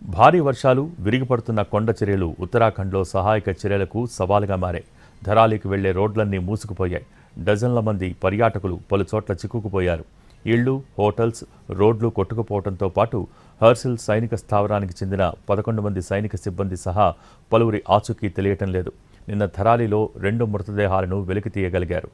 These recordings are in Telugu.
భారీ వర్షాలు, విరిగిపడుతున్న కొండ చర్యలు ఉత్తరాఖండ్లో సహాయక చర్యలకు సవాలుగా మారాయి. ధరాలికి వెళ్లే రోడ్లన్నీ మూసుకుపోయాయి. డజన్ల మంది పర్యాటకులు పలుచోట్ల చిక్కుకుపోయారు. ఇళ్లు, హోటల్స్, రోడ్లు కొట్టుకుపోవడంతో పాటు హర్సిల్ సైనిక స్థావరానికి చెందిన 11 మంది సైనిక సిబ్బంది సహా పలువురి ఆచూకీ తెలియటం లేదు. నిన్న ధరాలిలో 2 మృతదేహాలను వెలికితీయగలిగారు.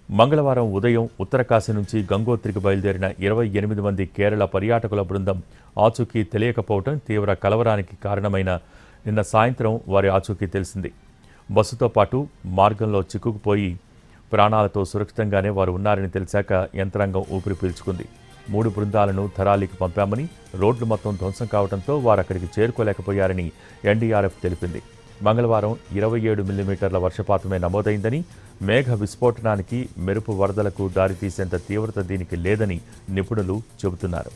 మంగళవారం ఉదయం ఉత్తరకాశీ నుంచి గంగోత్రికి బయలుదేరిన 28 మంది కేరళ పర్యాటకుల బృందం ఆచూకీ తెలియకపోవడం తీవ్ర కలవరానికి కారణమైన నిన్న సాయంత్రం వారి ఆచూకీ తెలిసింది. బస్సుతో పాటు మార్గంలో చిక్కుకుపోయి ప్రాణాలతో సురక్షితంగానే వారు ఉన్నారని తెలిసాక యంత్రాంగం ఊపిరి పీల్చుకుంది. 3 బృందాలను ధరాలికి పంపామని, రోడ్లు మొత్తం ధ్వంసం కావడంతో వారు అక్కడికి చేరుకోలేకపోయారని ఎన్డీఆర్ఎఫ్ తెలిపింది. మంగళవారం 27 మిల్లీమీటర్ల వర్షపాతమే నమోదైందని, మేఘ విస్ఫోటనానికి, మెరుపు వరదలకు దారితీసేంత తీవ్రత దీనికి లేదని నిపుణులు చెబుతున్నారు.